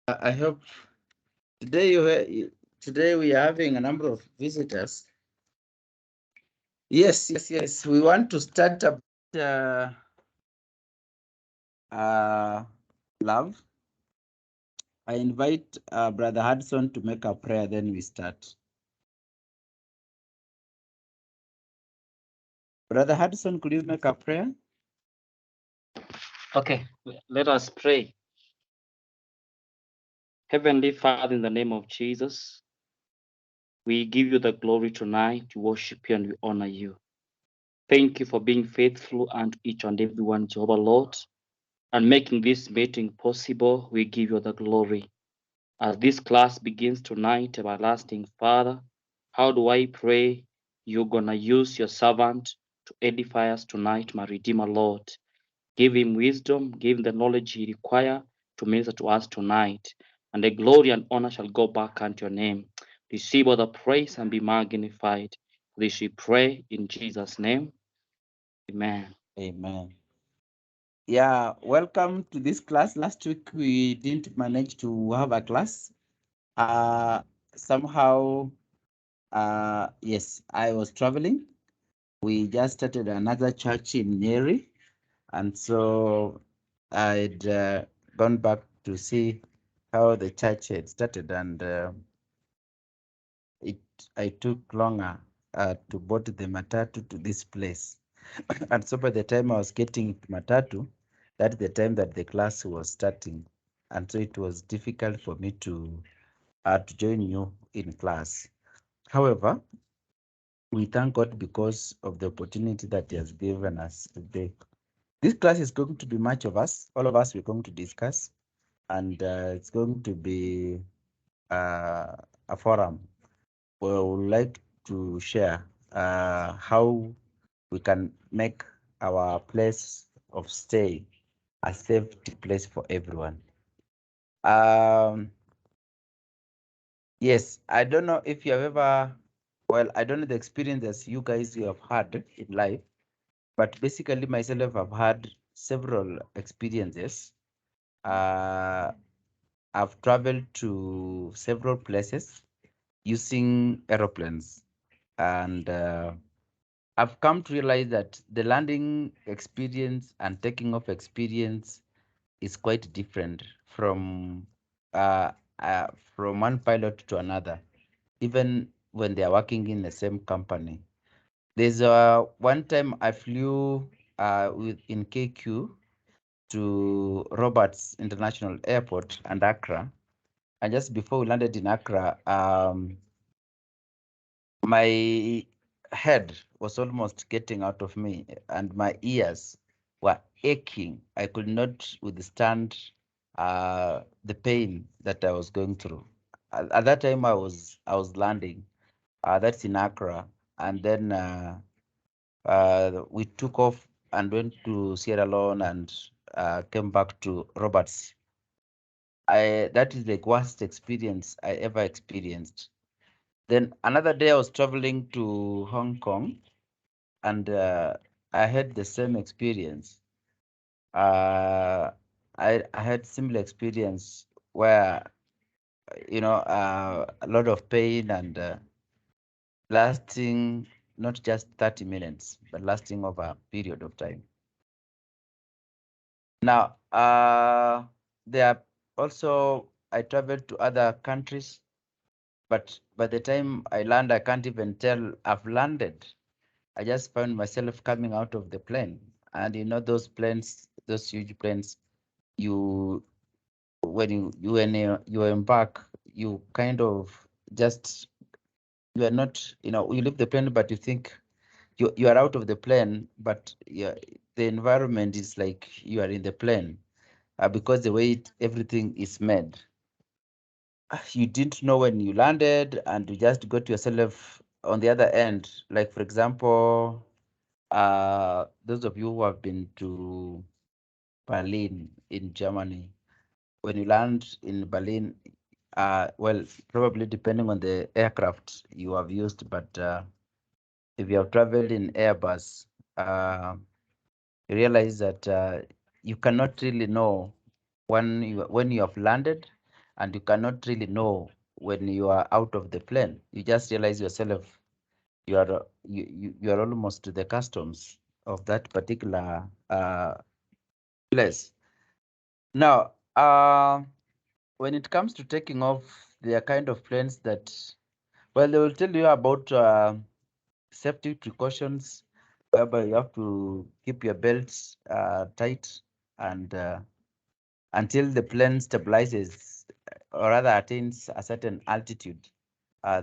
I hope today today we are having a number of visitors. Yes. We want to start about uh, love. I invite Brother Hudson to make a prayer, then we start. Brother Hudson, could you make a prayer? Okay, let us pray. Heavenly Father, in the name of Jesus, we give you the glory tonight. We worship you and we honor you. Thank you for being faithful unto each and every one, Jehovah Lord, and making this meeting possible. We give you the glory. As this class begins tonight, everlasting Father, how do I pray you're going to use your servant to edify us tonight, my Redeemer Lord? Give him wisdom, give him the knowledge he requires to minister to us tonight. And the glory and honor shall go back unto your name. Receive all the praise and be magnified. This we pray in Jesus' name. Amen. Amen. Yeah, welcome to this class. Last week we didn't manage to have a class. Somehow, yes, I was traveling. We just started another church in Nyeri, and so I'd gone back to see how the church had started, and I took longer to board the matatu to this place. And so by the time I was getting to matatu, that's the time that the class was starting, and so it was difficult for me to join you in class. However, we thank God because of the opportunity that He has given us today. This class is going to be much of us. All of us we're going to discuss, and it's going to be a forum where we would like to share how we can make our place of stay a safety place for everyone. Yes, I don't know if you have ever, well, I don't know the experiences you guys you have had in life, but basically myself, I've had several experiences. I've traveled to several places using aeroplanes, and I've come to realize that the landing experience and taking off experience is quite different uh, from one pilot to another, even when they are working in the same company. There's one time I flew in KQ to Roberts International Airport and Accra, and just before we landed in Accra, my head was almost getting out of me, and my ears were aching. I could not withstand the pain that I was going through. At that time, I was landing. That's in Accra, and then we took off and went to Sierra Leone and came back to Roberts. That is the worst experience I ever experienced. Then another day, I was traveling to Hong Kong, and I had the same experience. I had similar experience where a lot of pain and lasting not just 30 minutes, but lasting over a period of time. Now, there are also I traveled to other countries, but by the time I land, I can't even tell I've landed. I just found myself coming out of the plane, and those planes, those huge planes, you when you embark, you kind of just you are not you leave the plane, but you think you are out of the plane, but yeah, the environment is like you are in the plane because the way everything is made. You didn't know when you landed, and you just got yourself on the other end. Like for example, those of you who have been to Berlin in Germany, when you land in Berlin, well, probably depending on the aircraft you have used, but if you have traveled in Airbus, you realize that you cannot really know when you have landed and you cannot really know when you are out of the plane. You just realize yourself you are almost to the customs of that particular place. Now, when it comes to taking off, there are kind of planes that, well, they will tell you about safety precautions, whereby you have to keep your belts tight and until the plane stabilizes or rather attains a certain altitude,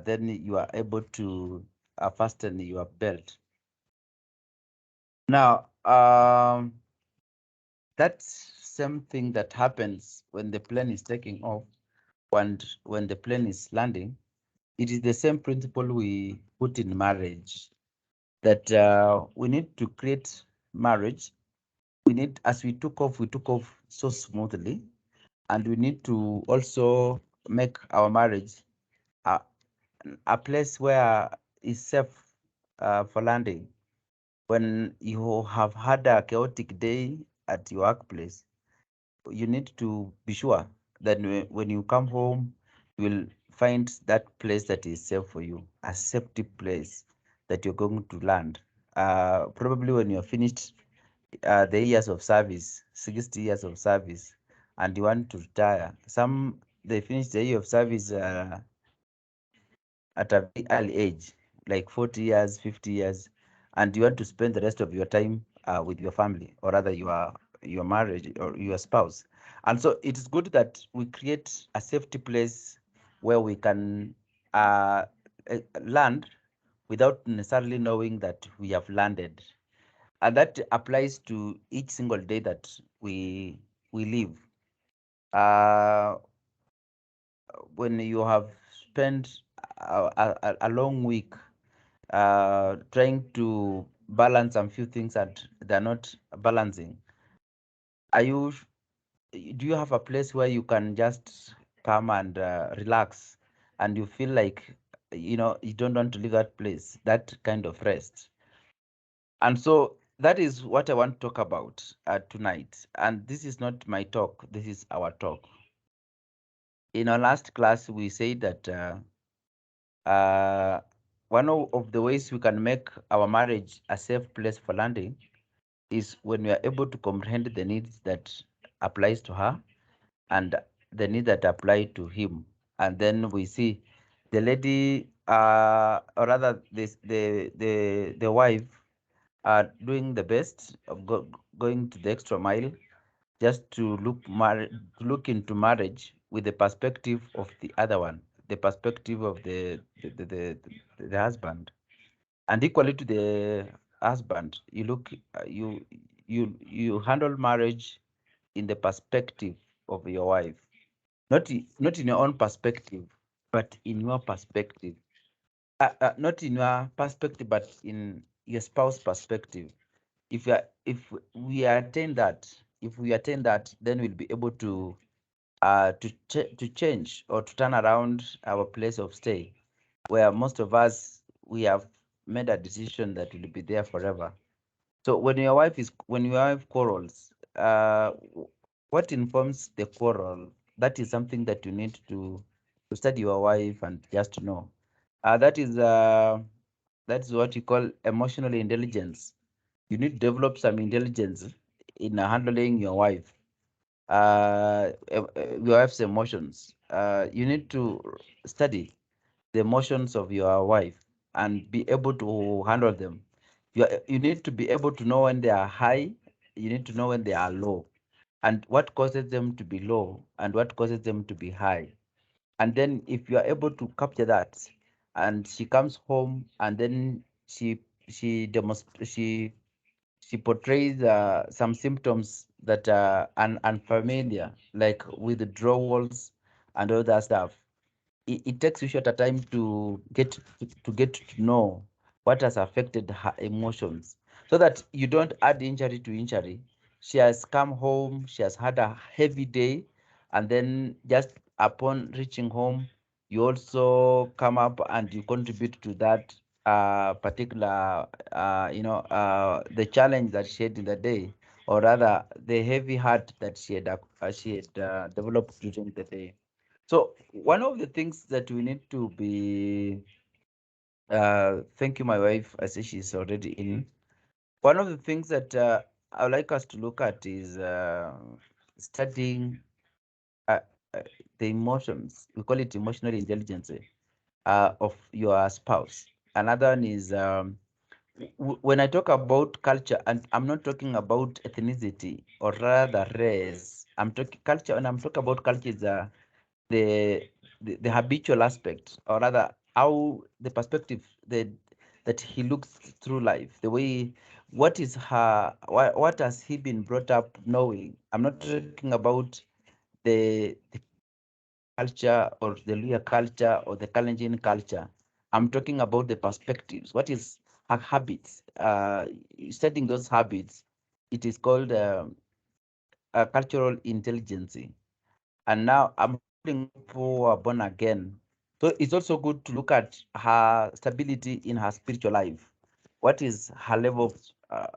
then you are able to fasten your belt. Now, that's same thing that happens when the plane is taking off and when the plane is landing. It is the same principle we put in marriage, that we need to create marriage. We need, as we took off so smoothly, and we need to also make our marriage a place where is safe for landing. When you have had a chaotic day at your workplace, you need to be sure that when you come home, you will find that place that is safe for you, a safety place that you're going to land. Probably when you're finished the years of service, 60 years of service, and you want to retire. Some, they finish the year of service at a very early age, like 40 years, 50 years, and you want to spend the rest of your time with your family, or rather your marriage or your spouse. And so it is good that we create a safety place where we can land without necessarily knowing that we have landed. And that applies to each single day that we live. Uh, when you have spent a long week trying to balance some few things that they're not balancing, do you have a place where you can just come and relax, and you feel like you don't want to leave that place, that kind of rest? And so that is what I want to talk about tonight. And this is not my talk, this is our talk. In our last class, we said that one of the ways we can make our marriage a safe place for landing is when we are able to comprehend the needs that applies to her and the need that apply to him. And then we see the lady, or rather this the wife, are doing the best of going to the extra mile just to look into marriage with the perspective of the other one, the perspective of the husband. And equally to the husband, you look you handle marriage in the perspective of your wife, not in your own perspective, but in your perspective. Not in your perspective, but in your spouse perspective. If we attain that, then we'll be able to to change or to turn around our place of stay, where most of us, we have made a decision that will be there forever. So when your wife quarrels, what informs the quarrel? That is something that you need to study your wife and just to know. That's what you call emotional intelligence. You need to develop some intelligence in handling your wife, your wife's emotions. You need to study the emotions of your wife and be able to handle them. You need to be able to know when they are high, you need to know when they are low, and what causes them to be low and what causes them to be high. And then if you are able to capture that, and she comes home and then she portrays some symptoms that are unfamiliar, like withdrawals and all that stuff. It takes you shorter time to get to know what has affected her emotions, so that you don't add injury to injury. She has come home, she has had a heavy day, and then just upon reaching home, you also come up and you contribute to that particular the challenge that she had in the day, or rather the heavy heart that she had developed during the day. So one of the things that we need to be, thank you, my wife. I see she's already in. One of the things that I would like us to look at is studying uh, uh, the emotions. We call it emotional intelligence of your spouse. Another one is when I talk about culture, and I'm not talking about ethnicity or rather race. I'm talking culture, and I'm talking about culture is the, the habitual aspect, or rather how the perspective that he looks through life, the way, what is her, what has he been brought up knowing. I'm not talking about the culture or the Luya culture or the Kalenjin culture. I'm talking about the perspectives. What is her habits? Studying those habits, it is called cultural intelligence. And now I'm looking for born again. So it's also good to look at her stability in her spiritual life. What is her level of,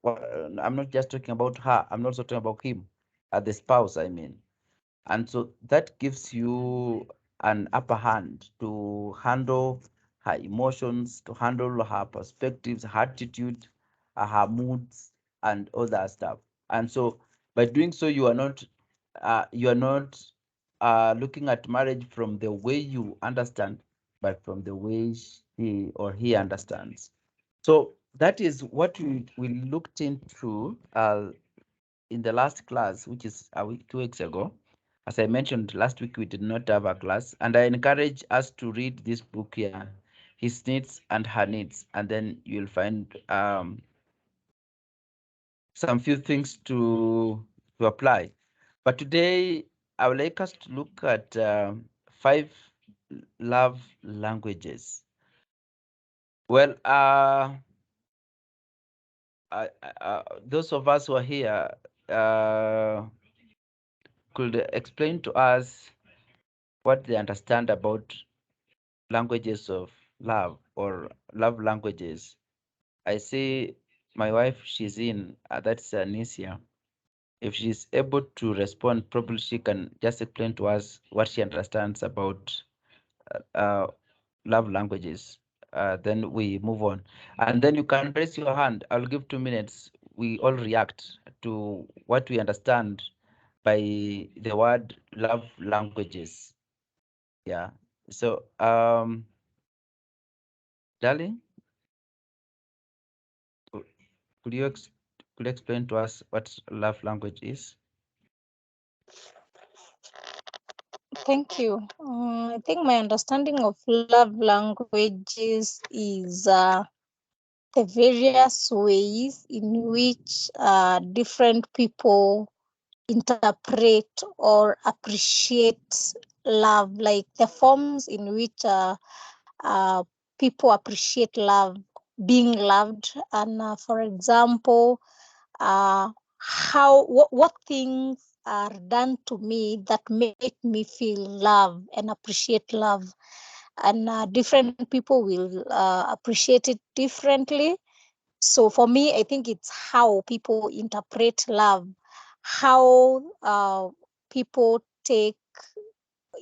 I'm not just talking about her, I'm also talking about him, the spouse, I mean. And so that gives you an upper hand to handle her emotions, to handle her perspectives, her attitude, her moods, and all that stuff. And so by doing so, you are not looking at marriage from the way you understand, but from the way she or he understands. So that is what we looked into in the last class, which is a week, 2 weeks ago. As I mentioned last week, we did not have a class, and I encourage us to read this book here, His Needs and Her Needs, and then you'll find some few things to apply. But today, I would like us to look at 5 love languages. Well, those of us who are here could explain to us what they understand about languages of love or love languages. I see my wife, she's in, that's Nisia. If she's able to respond, probably she can just explain to us what she understands about uh, love languages. Then we move on. And then you can raise your hand. I'll give 2 minutes. We all react to what we understand by the word love languages. Yeah. So, darling, could you could you explain to us what love language is? Thank you. I think my understanding of love languages is the various ways in which different people interpret or appreciate love, like the forms in which people appreciate love, being loved, and for example, what things are done to me that make me feel love and appreciate love, and different people will appreciate it differently. So for me, I think it's how people interpret love, how people take,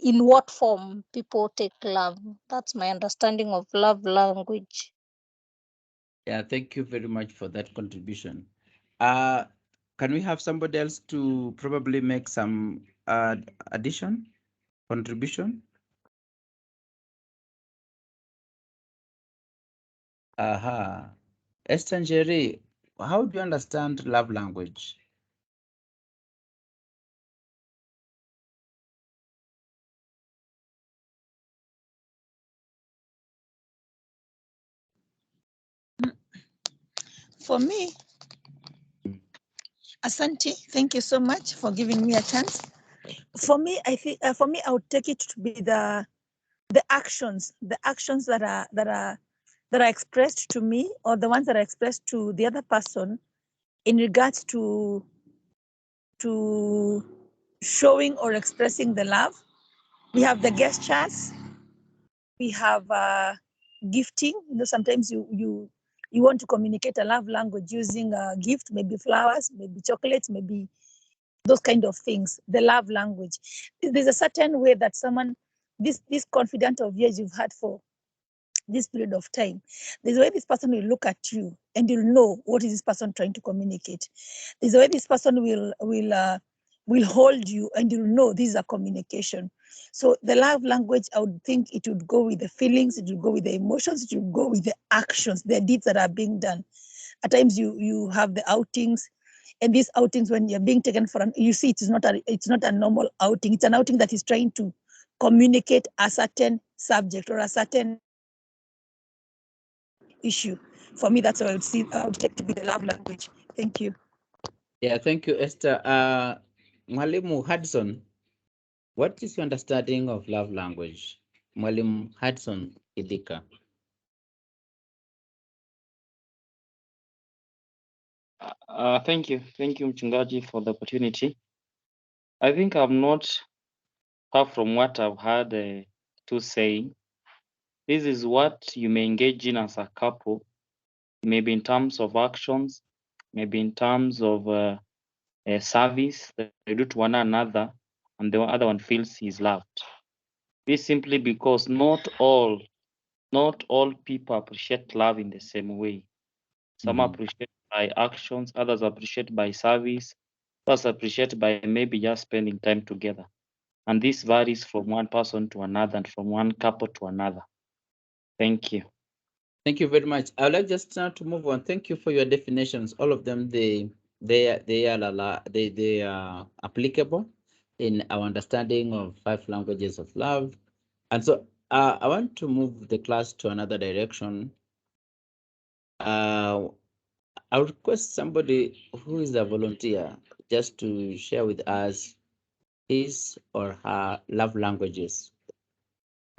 in what form people take love. That's my understanding of love language. Yeah, thank you very much for that contribution. Can we have somebody else to probably make some addition, contribution? Aha. Estangere, how do you understand love language? For me, Asante, thank you so much for giving me a chance. For me, I think I would take it to be the actions that are expressed to me, or the ones that are expressed to the other person in regards to showing or expressing the love. We have the gestures. We have gifting. Sometimes you want to communicate a love language using a gift, maybe flowers, maybe chocolates, maybe those kind of things, the love language. There's a certain way that someone, this confidant of yours you've had for this period of time, there's a way this person will look at you and you'll know what is this person trying to communicate. There's a way this person will hold you and you'll know this is a communication. So the love language, I would think it would go with the feelings, it would go with the emotions, it would go with the actions, the deeds that are being done. At times you have the outings, and these outings, when you're being taken for you see it's not a normal outing. It's an outing that is trying to communicate a certain subject or a certain issue. For me, that's what I would take to be the love language. Thank you. Yeah, thank you, Esther. Mwalimu Hudson, what is your understanding of love language? Mwalimu Hudson Idika. Thank you, Mchungaji, for the opportunity. I think I'm not far from what I've heard to say. This is what you may engage in as a couple, maybe in terms of actions, maybe in terms of a service that you do to one another, and the other one feels he's loved. This simply because not all people appreciate love in the same way. Some appreciate by actions, others appreciate by service, others appreciate by maybe just spending time together. And this varies from one person to another and from one couple to another. Thank you. Thank you very much. I would like just now to move on. Thank you for your definitions. All of them, they are applicable in our understanding of 5 languages of love. And so I want to move the class to another direction. I would request somebody who is a volunteer just to share with us his or her love languages.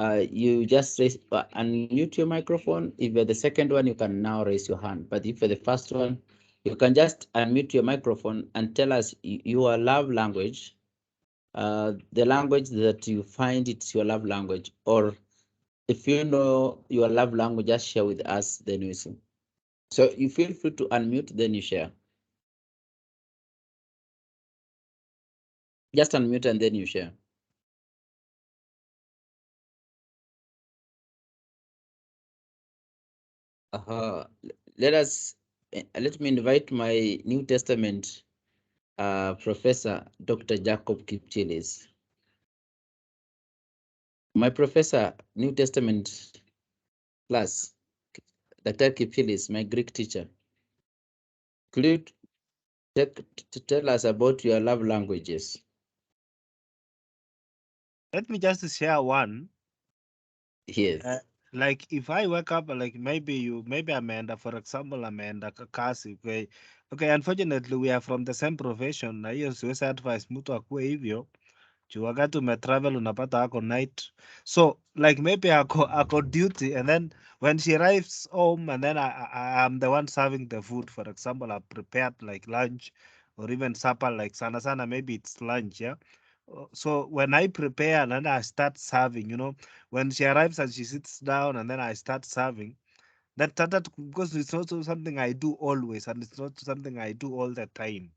You just raise unmute your microphone. If you're the second one, you can now raise your hand. But if you're the first one, you can just unmute your microphone and tell us your love language, the language that you find it's your love language, or if you know your love language, just share with us, then we see. So you feel free to unmute, then you share. Just unmute and then you share. Let me invite my New Testament Professor Dr. Jacob Kipchilis. My professor, New Testament class, Dr. Kipchilis, my Greek teacher. Could you tell us about your love languages? Let me just share one. Yes. Like if I wake up, like maybe Amanda, for example, Amanda Kasi, okay, unfortunately we are from the same profession. Na hiyo siwezi advise mtu akuwe hivyo. Juu wakati umetravel unapata ako night. So like maybe ako duty, and then when she arrives home, and then I'm the one serving the food. For example, I've prepared like lunch or even supper, like sana maybe it's lunch, yeah. So when I prepare and then I start serving, you know, when she arrives and she sits down and then I start serving, that because it's also something I do always, and it's not something I do all the time.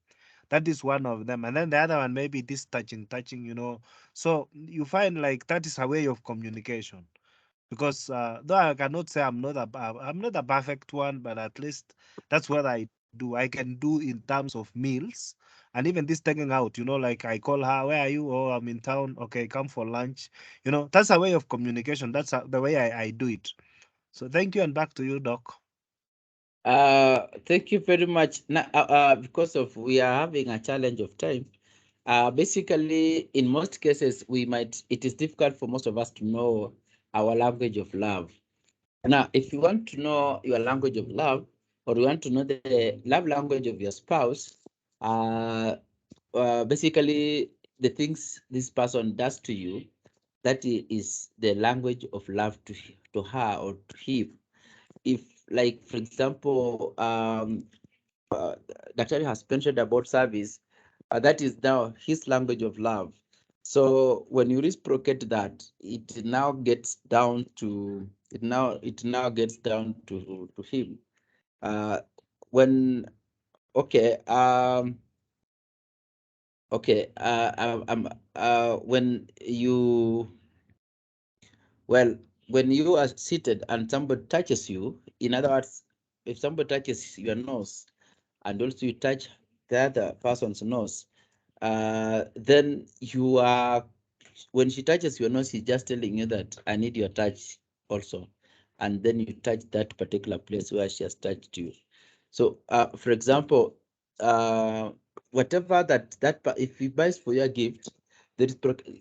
That is one of them. And then the other one, maybe this touching, you know. So you find like that is a way of communication. Because though I cannot say I'm not a perfect one, but at least that's what I do. I can do in terms of meals, and even this taking out. You know, like I call her, "Where are you?" "Oh, I'm in town." "Okay, come for lunch." You know, that's a way of communication. That's the way I do it. So thank you, and back to you, Doc. Thank you very much. Now, because of we are having a challenge of time, basically, in most cases, it is difficult for most of us to know our language of love. Now, if you want to know your language of love, or you want to know the love language of your spouse, basically the things this person does to you, that is the language of love to her or to him. If, like, for example, Daktari has mentioned about service, that is now his language of love. So when you reciprocate that, it now gets down to him. When okay, Okay. When you, well, when you are seated and somebody touches you, in other words, if somebody touches your nose and also you touch the other person's nose, then you are, when she touches your nose, she's just telling you that I need your touch also. And then you touch that particular place where she has touched you. So, for example, whatever if he buys for your gift, there is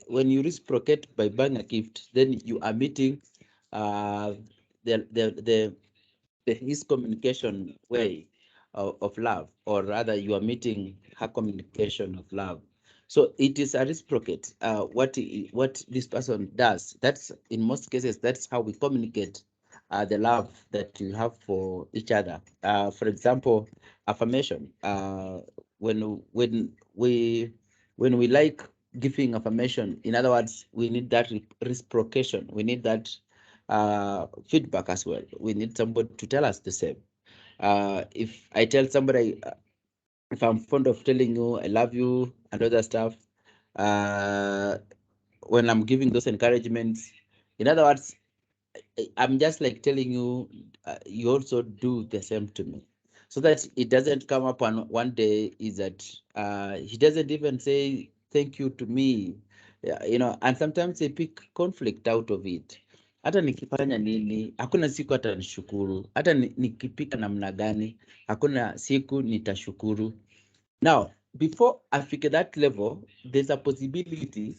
when you reciprocate by buying a gift, then you are meeting the his communication way of love, or rather, you are meeting her communication of love. So it is a reciprocate. What this person does, that's in most cases, that's how we communicate the love that you have for each other. For example, affirmation. When we like giving affirmation, in other words, we need that reciprocation. We need that feedback as well. We need somebody to tell us the same. If I tell somebody, if I'm fond of telling you I love you and other stuff, uh, when I'm giving those encouragements, in other words, I'm just like telling you, you also do the same to me, so that it doesn't come up on one day is that he doesn't even say thank you to me. Yeah, and sometimes they pick conflict out of it. Hata nikifanya nini, hakuna siku hata nishukuru. Hata nikipika namna gani, hakuna siku nitashukuru. Now, before I figure that level, there's a possibility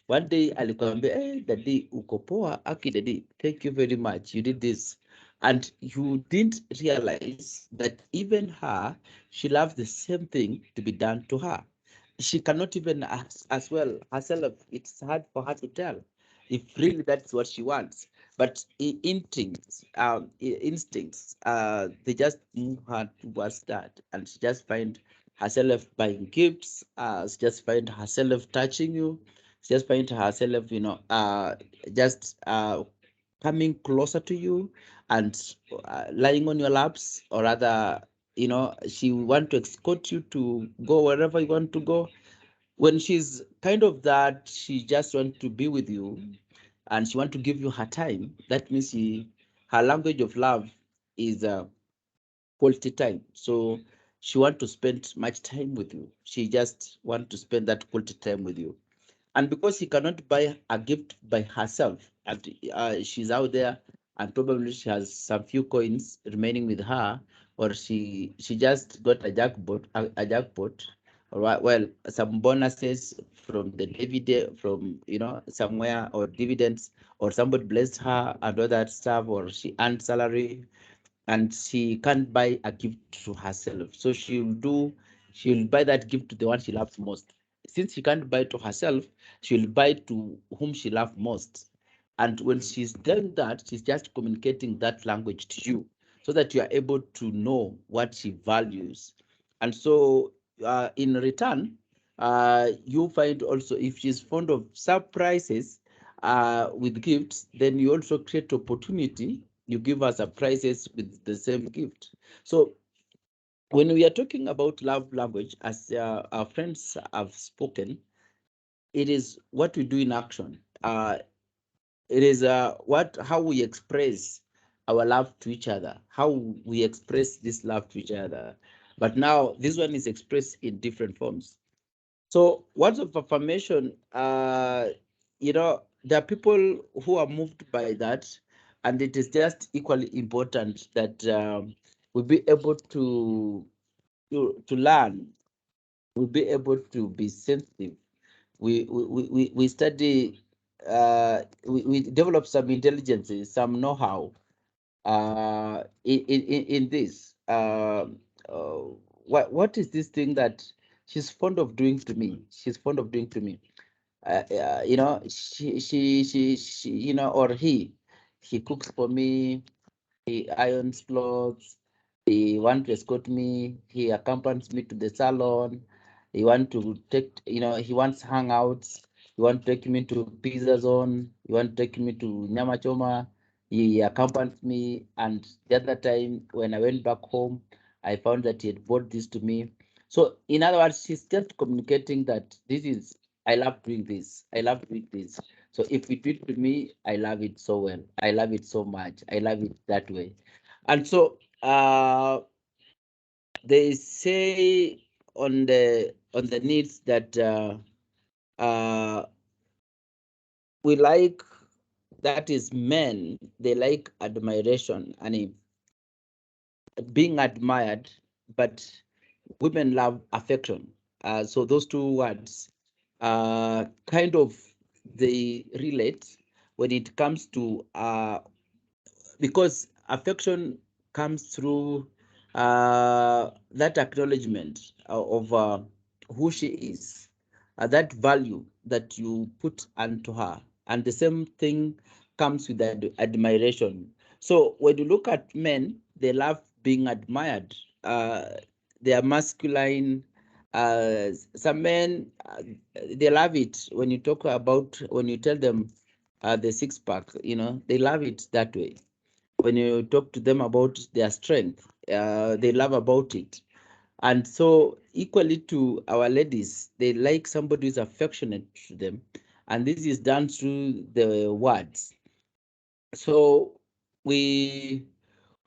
one day alikwambia, hey, daddy, uko poa, aki daddy, thank you very much, you did this. And you didn't realize that even her, she loves the same thing to be done to her. She cannot even as well herself, it's hard for her to tell if really that's what she wants. But instincts, they just move her towards that, and she just find herself buying gifts, she just find herself touching you, she just find herself, just coming closer to you and lying on your laps, or rather, she want to escort you to go wherever you want to go. When she's kind of that, she just want to be with you and she want to give you her time. That means her language of love is quality time. So she want to spend much time with you. She just want to spend that quality time with you. And because she cannot buy a gift by herself, and she's out there, and probably she has some few coins remaining with her, or she just got a jackpot, or well, some bonuses from the dividend from somewhere, or dividends, or somebody blessed her and all that stuff, or she earned salary, and she can't buy a gift to herself. So she'll buy that gift to the one she loves most. Since she can't buy to herself, she'll buy to whom she loves most. And when she's done that, she's just communicating that language to you, so that you are able to know what she values. And so in return, you find also, if she's fond of surprises with gifts, then you also create opportunity. You give her surprises with the same gift. So when we are talking about love language, as our friends have spoken, it is what we do in action. It is how we express our love to each other, how we express this love to each other. But now this one is expressed in different forms. So words of affirmation, there are people who are moved by that, and it is just equally important that we be able to learn, we'll be able to be sensitive. We study, we develop some intelligence, some know-how in this. What is this thing that she's fond of doing to me? She's fond of doing to me. She, or he cooks for me, he irons clothes, he want to escort me, he accompanies me to the salon, he want to take, he wants hangouts, he want to take me to pizza zone, he want to take me to nyama choma, he accompanied me, and the other time when I went back home, I found that he had bought this to me. So in other words, she's just communicating that this is, I love doing this. I love doing this. So if you do it to me, I love it so well. I love it so much. I love it that way. And so they say on the needs that we like, that is men, they like admiration and being admired, but women love affection. So those two words kind of they relate when it comes to because affection comes through that acknowledgement of who she is, that value that you put onto her, and the same thing comes with admiration. So when you look at men, they love being admired. They are masculine. Some men they love it when you talk about, when you tell them the six pack, they love it that way. When you talk to them about their strength, they love about it. And so equally to our ladies, they like somebody who's affectionate to them, and this is done through the words. So we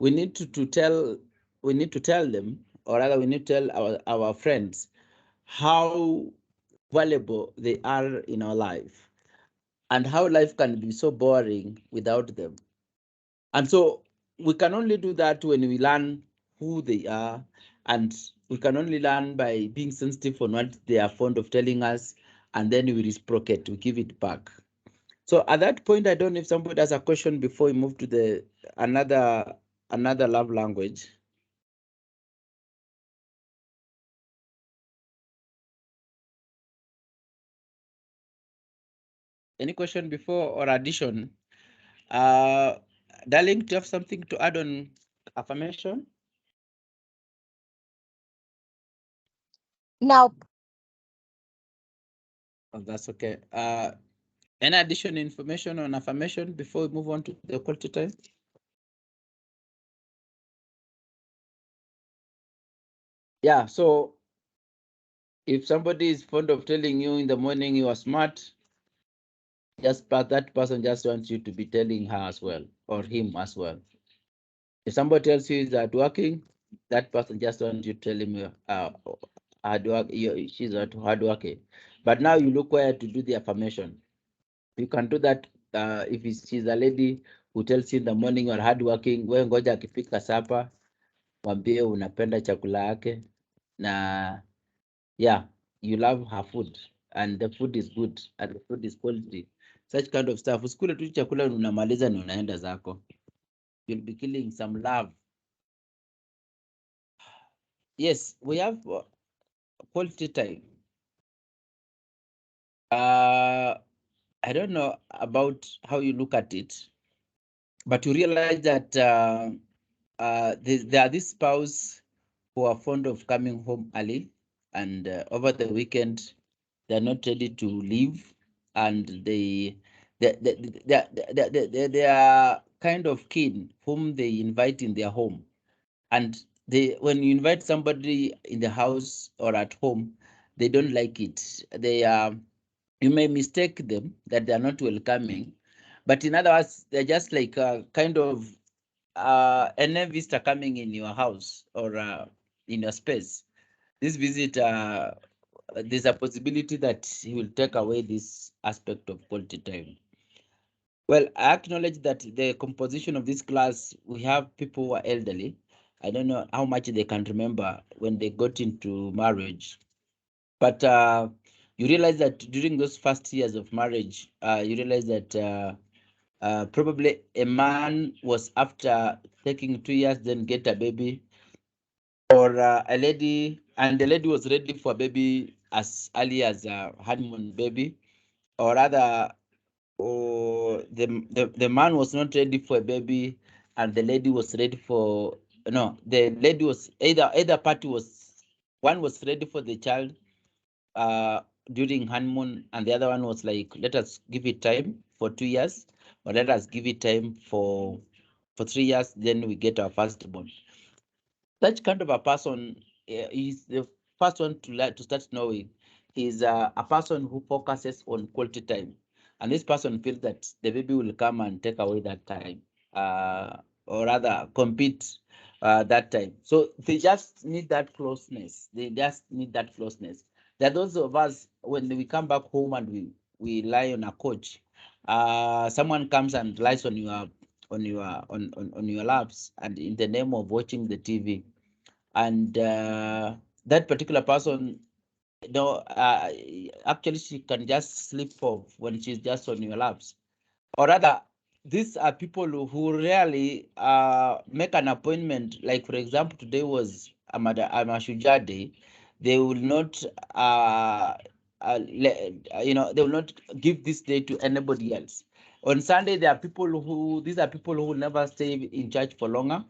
need to tell, we need to tell them, or rather we need to tell our friends how valuable they are in our life, and how life can be so boring without them. And so we can only do that when we learn who they are, and we can only learn by being sensitive on what they are fond of telling us, and then we reciprocate, we give it back. So at that point, I don't know if somebody has a question before we move to the another love language. Any question before or addition? Darling, do you have something to add on affirmation? Now, Oh, that's okay. Any additional information on affirmation before we move on to the quality time? Yeah, so if somebody is fond of telling you in the morning you are smart, that person just wants you to be telling her as well, or him as well. If somebody tells you that working, that person just wants you to tell him hard work, she's hardworking. But now you look where to do the affirmation. You can do that if she's a lady who tells you in the morning you're hardworking, we ngoja akifika sapa, mwambie unapenda chakula yake, na yeah, you love her food and the food is good and the food is quality. Such kind of stuff. Usikule tu chakula unamaliza na unaenda zako. You'll be killing some love. Yes, we have quality time. I don't know about how you look at it, but you realize that there are these spouse who are fond of coming home early, and over the weekend they're not ready to leave, and they are kind of keen whom they invite in their home. And when you invite somebody in the house or at home, they don't like it. You may mistake them that they are not welcoming, but in other words, they're just like kind of an visitor coming in your house or in your space. This visit, there's a possibility that he will take away this aspect of quality time. Well, I acknowledge that the composition of this class, we have people who are elderly. I don't know how much they can remember when they got into marriage, but you realize that during those first years of marriage, you realize that probably a man was after taking 2 years, then get a baby, or a lady, and the lady was ready for a baby as early as a honeymoon baby, or rather, the man was not ready for a baby, and the lady was ready for, no, the lady was either party was, one was ready for the child during honeymoon, and the other one was like, let us give it time for 2 years, or let us give it time for 3 years, then we get our firstborn. Such kind of a person is first one to start knowing is a person who focuses on quality time, and this person feels that the baby will come and take away that time, or rather compete that time. So they just need that closeness. They just need that closeness. There are those of us when we come back home and we lie on a couch, someone comes and lies on your laps, and in the name of watching the TV, and that particular person, actually she can just slip off when she's just on your laps. Or rather, these are people who rarely make an appointment. Like, for example, today was Amashujaa Day. They will not, they will not give this day to anybody else. On Sunday, these are people who will never stay in church for longer.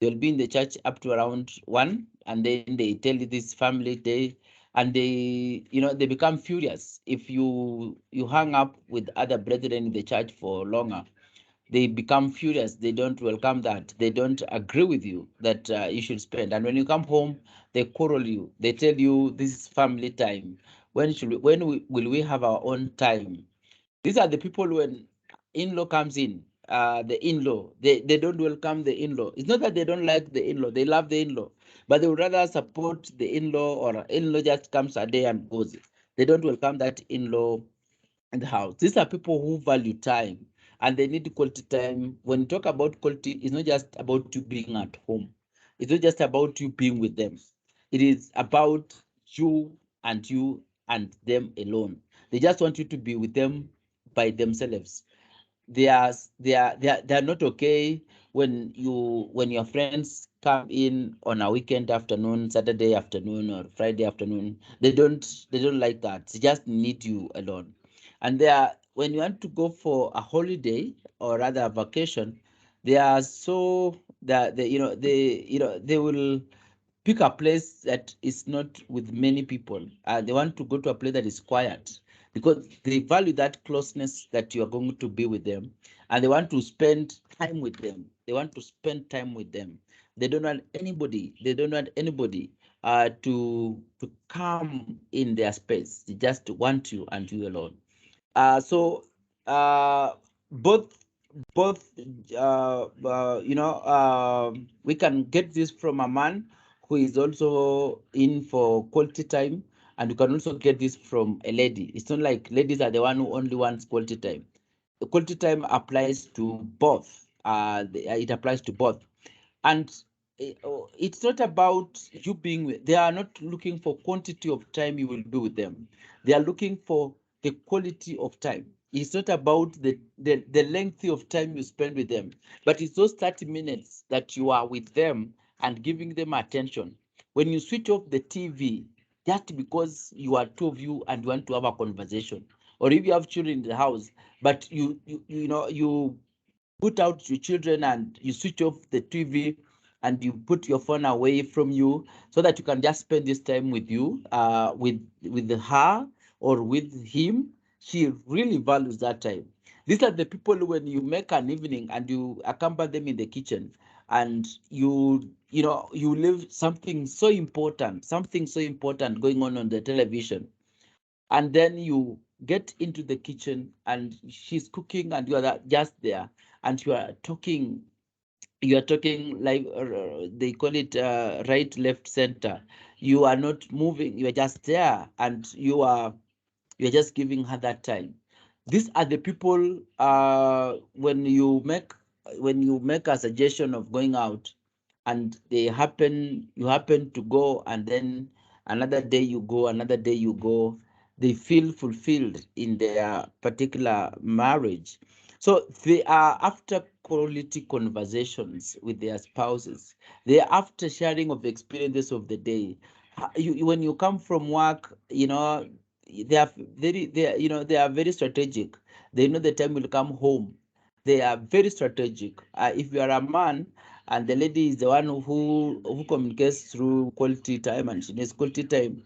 They'll be in the church up to around 1, and then they tell you this family day, and they become furious if you hang up with other brethren in the church for longer. They become furious. They don't welcome that. They don't agree with you that you should spend. And when you come home, they quarrel you. They tell you this is family time. Will we have our own time? These are the people when in-law comes in, the in-law, they don't welcome the in-law. It's not that they don't like the in-law, they love the in-law, but they would rather support the in-law, or in-law just comes a day and goes. They don't welcome that in-law in the house. These are people who value time, and they need quality time. When you talk about quality, it's not just about you being at home. It's not just about you being with them. It is about you and them alone. They just want you to be with them by themselves. They are not okay when your friends come in on a weekend afternoon, Saturday afternoon, or Friday afternoon. They don't like that. They just need you alone. And when you want to go for a holiday, or rather a vacation, they are so that they will pick a place that is not with many people. They want to go to a place that is quiet, because they value that closeness that you are going to be with them, and they want to spend time with them. They want to spend time with them. They don't want anybody. They don't want anybody to come in their space. They just want you and you alone. So both both we can get this from a man who is also in for quality time, and you can also get this from a lady. It's not like ladies are the one who only wants quality time. The quality time applies to both. It applies to both. And it's not about you being with, they are not looking for quantity of time you will be with them. They are looking for the quality of time. It's not about the length of time you spend with them, but it's those 30 minutes that you are with them and giving them attention. When you switch off the TV, just because you are two of you and you want to have a conversation, or if you have children in the house, but you put out your children and you switch off the TV and you put your phone away from you, so that you can just spend this time with you, with her or with him. She really values that time. These are the people when you make an evening and you accompany them in the kitchen, and you leave something so important going on the television, and then you get into the kitchen and she's cooking and you are just there, and you are talking like, they call it right, left, center. You are not moving, you are just there, and you're just giving her that time. These are the people, when you make a suggestion of going out, and you happen to go, and then another day you go, they feel fulfilled in their particular marriage. So they are after quality conversations with their spouses. They are after sharing of experiences of the day. When you come from work, they are very strategic. They know the time will come home. They are very strategic. If you are a man and the lady is the one who communicates through quality time, and she needs quality time,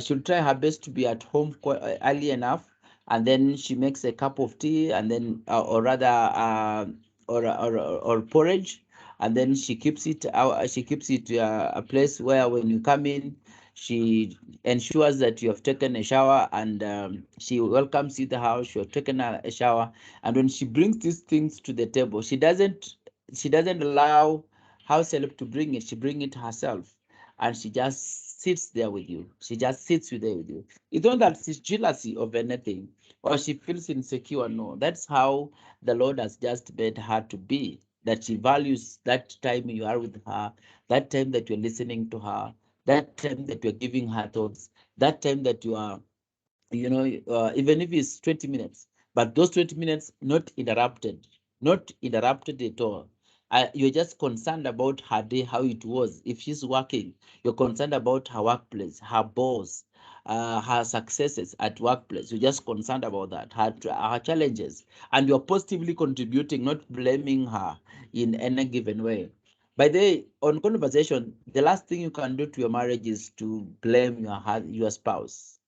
she'll try her best to be at home early enough, and then she makes a cup of tea, and then or rather or porridge, and then she keeps it a place where when you come in, She ensures that you have taken a shower, and she welcomes you to the house. You have taken a shower, and when she brings these things to the table, she doesn't allow house help to bring it. She brings it herself, and she just sits there with you. She just sits there with you. It's not that she's jealousy of anything or she feels insecure. No, that's how the Lord has just made her to be. That she values that time you are with her, that time that you're listening to her, that time that you're giving her thoughts, that time that you are, even if it's 20 minutes, but those 20 minutes not interrupted at all. You're just concerned about her day, how it was. If she's working, you're concerned about her workplace, her boss, her successes at workplace. You're just concerned about that, her challenges, and you're positively contributing, not blaming her in any given way. By the way, on conversation, the last thing you can do to your marriage is to blame your spouse.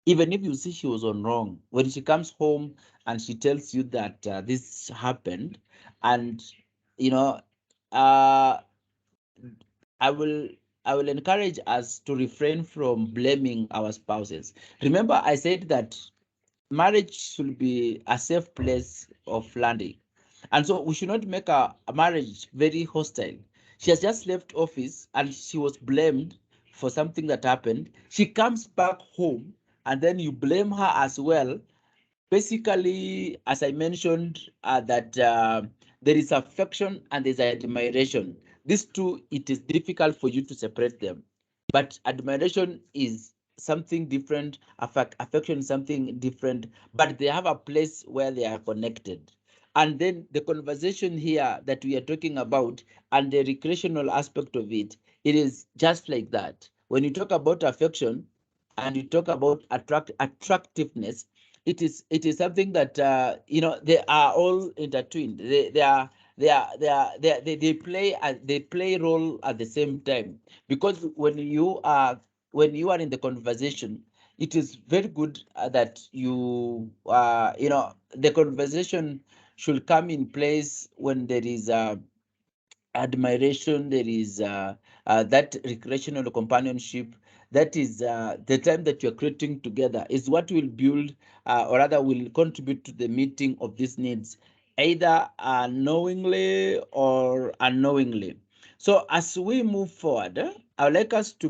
Even if you see she was on wrong, when she comes home and she tells you that this happened, and you know, uh, I will encourage us to refrain from blaming our spouses. Remember, I said that marriage should be a safe place of landing. And so we should not make a marriage very hostile. She has just left office and she was blamed for something that happened. She comes back home and then you blame her as well. Basically, as I mentioned, that there is affection and there's admiration. These two, it is difficult for you to separate them. But admiration is something different, affection is something different, but they have a place where they are connected. And then the conversation here that we are talking about and the recreational aspect of it, it is just like that. When you talk about affection and you talk about attractiveness, it is something that they are all intertwined. They play role at the same time, because when you are in the conversation, it is very good that the conversation should come in place when there is admiration, there is that recreational companionship. That is the time that you're creating together is what will build, or rather will contribute to the meeting of these needs, either knowingly or unknowingly. So as we move forward, I would like us to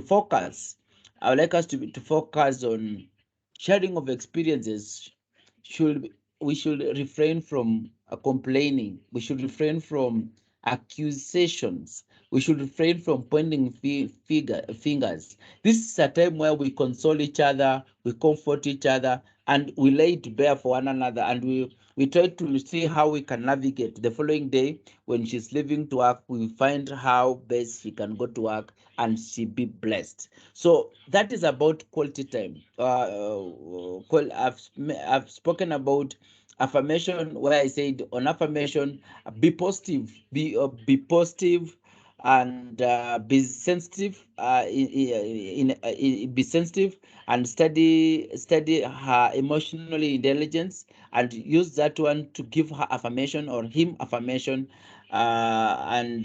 focus. I would like us to focus on sharing of experiences. Should We should refrain from complaining. We should refrain from accusations. We should refrain from pointing fingers. This is a time where we console each other, we comfort each other, and we lay it bare for one another. And we try to see how we can navigate the following day. When she's leaving to work, we find how best she can go to work and she be blessed. So that is about quality time. I've spoken about affirmation, where I said on affirmation, be positive, be positive, and be sensitive. Be sensitive and study her emotionally intelligence, and use that one to give her affirmation or him affirmation, and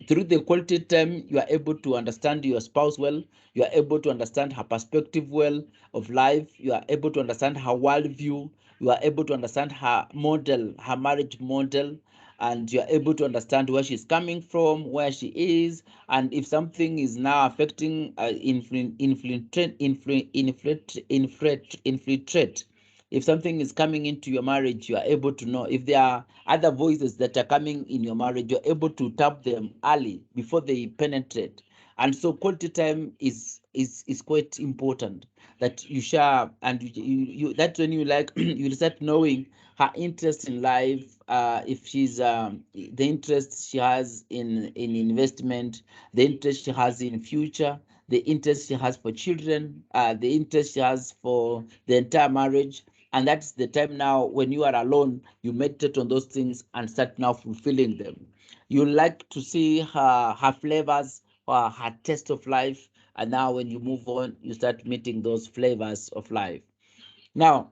through the quality time, you are able to understand your spouse well. You are able to understand her perspective well of life. You are able to understand her worldview. You are able to understand her model, her marriage model, and you are able to understand where she's coming from, where she is, and if something is now affecting, infiltrate. If something is coming into your marriage, you are able to know. If there are other voices that are coming in your marriage, you're able to tap them early before they penetrate. And so quality time is quite important, that you share, and that's when you you start knowing her interest in life. If she's the interest she has in investment, the interest she has in future, the interest she has for children, the interest she has for the entire marriage. And that's the time now when you are alone, you meditate on those things and start now fulfilling them. You like to see her flavors or her taste of life. And now when you move on, you start meeting those flavors of life. Now,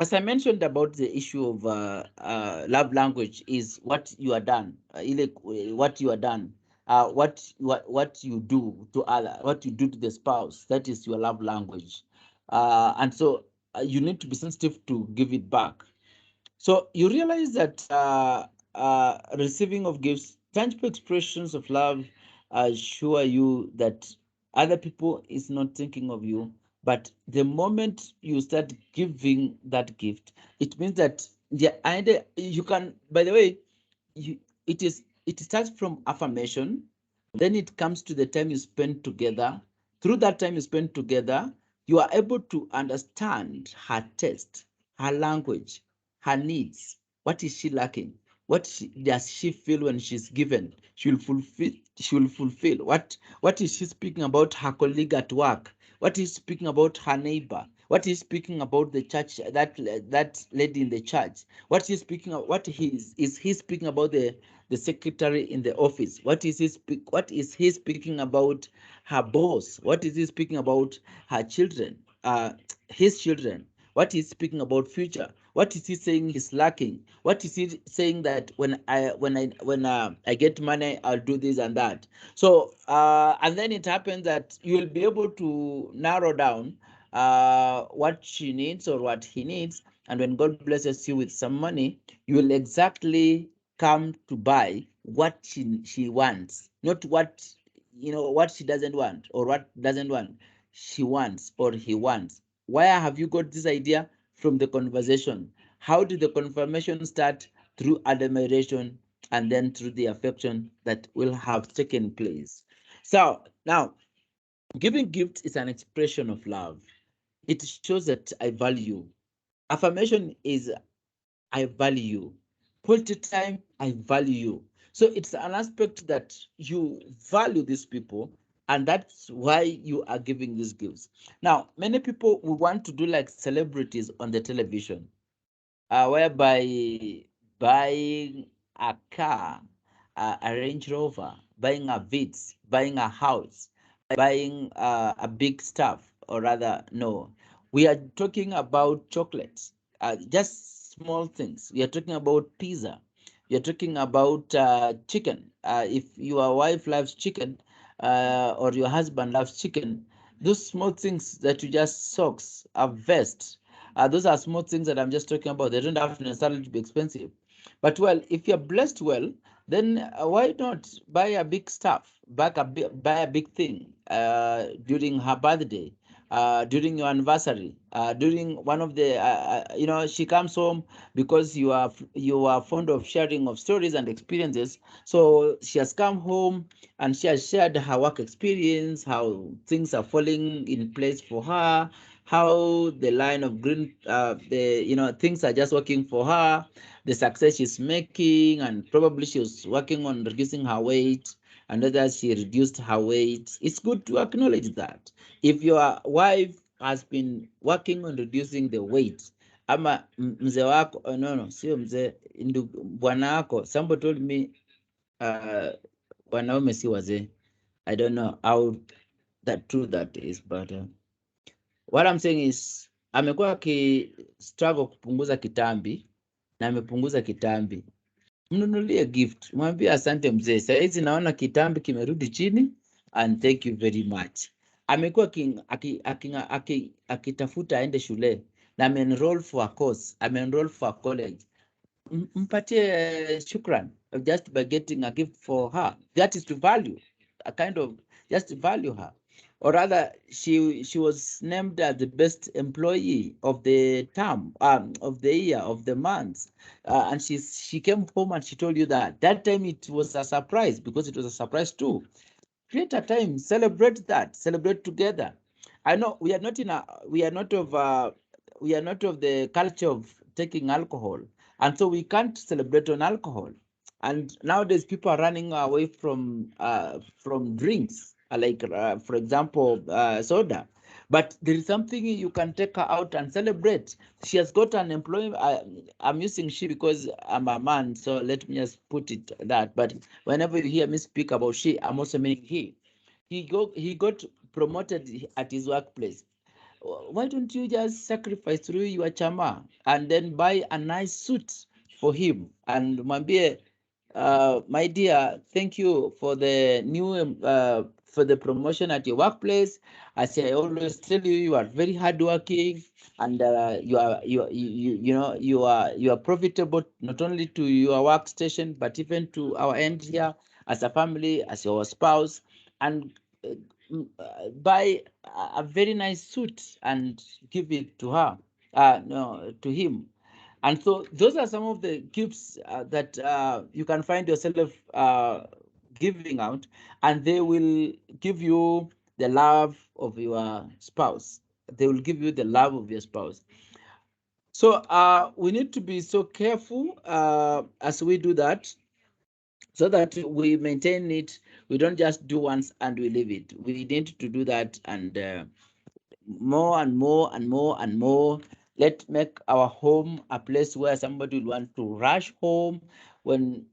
as I mentioned about the issue of love language is what you are done, what you are done, what you do to other, what you do to the spouse. That is your love language, and so you need to be sensitive to give it back. So you realize that receiving of gifts, tangible expressions of love, assure you that other people is not thinking of you. But the moment you start giving that gift, it means that you can. By the way, it starts from affirmation, then it comes to the time you spend together. Through that time you spend together, you are able to understand her taste, her language, her needs. What is she lacking? Does she feel when she's given? She will fulfill. She will fulfill. What is she speaking about her colleague at work? What is speaking about her neighbor? What is speaking about the church? That lady in the church. What is speaking of? What is he speaking about the secretary in the office? What is he speaking about her boss? What is he speaking about her children? His children. What is speaking about future? What is he saying he's lacking? What is he saying that when I get money, I'll do this and that? So and then it happens that you will be able to narrow down what she needs or what he needs, and when God blesses you with some money, you will exactly come to buy what she wants, not what what she doesn't want or what doesn't want. She wants or he wants. Where have you got this idea? From the conversation. How did the confirmation start? Through admiration and then through the affection that will have taken place. So now, giving gifts is an expression of love. It shows that I value. Affirmation is I value you. Quality time, I value you. So it's an aspect that you value these people, and that's why you are giving these gifts. Now, many people will want to do like celebrities on the television, whereby buying a car, a Range Rover, buying a Vitz, buying a house, buying a big stuff, or rather, no, we are talking about chocolates, just small things. We are talking about pizza. We are talking about chicken. If your wife loves chicken, or your husband loves chicken, those small things that you just socks, a vest, those are small things that I'm just talking about. They don't have to necessarily be expensive. But well, if you're blessed well, then why not buy a big stuff, buy a big thing during her birthday, during your anniversary, during one of the, she comes home because you are fond of sharing of stories and experiences. So she has come home and she has shared her work experience, how things are falling in place for her, how the line of green, things are just working for her, the success she's making, and probably she was working on reducing her weight, and whether she reduced her weight. It's good to acknowledge that. If your wife has been working on reducing the weight, ama mzee wako, no, sio mzee, bwana wako, somebody told me, wanaume si wazee. I don't know how true that is, but what I'm saying is amekuwa struggle kupunguza kitambi na amepunguza kitambi. Mnunulie gift, mwambie asante mzee, saizi naona kitambi kimerudi chini, and thank you very much. Amekuwa akitafuta aende shule na amenroll for a course, amenroll for a college. Mpatie shukran just by getting a gift for her. That is to value, a kind of just to value her. Or rather, she was named as the best employee of the term, of the year, of the month, and she came home and she told you that. That time it was a surprise, because it was a surprise too. Create a time, celebrate that, celebrate together. I know we are not of the culture of taking alcohol, and so we can't celebrate on alcohol. And nowadays people are running away from drinks, for example, soda. But there is something you can take her out and celebrate. She has got an employment. I'm using she because I'm a man, so let me just put it that. But whenever you hear me speak about she, I'm also meaning he. He got promoted at his workplace. why don't you just sacrifice through your chama and then buy a nice suit for him and mwambie, my dear, thank you for the new for the promotion at your workplace. As I always tell you, you are very hardworking, and you are profitable not only to your workstation but even to our end here as a family, as your spouse, and buy a very nice suit and give it to her, no, to him. And so those are some of the gifts that you can find yourself giving out, and they will give you the love of your spouse. They will give you the love of your spouse. So we need to be so careful as we do that, so that we maintain it. We don't just do once and we leave it. We need to do that, and more and more and more and more. Let's make our home a place where somebody will want to rush home when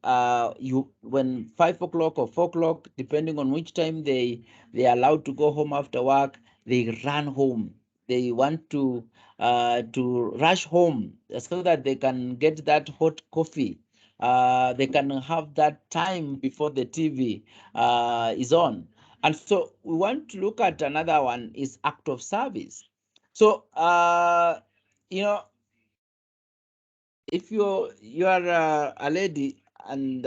when 5 o'clock or 4 o'clock, depending on which time they are allowed to go home after work. They run home. They want to rush home so that they can get that hot coffee. They can have that time before the TV is on. And so we want to look at another one is act of service. So you know, if you are a lady and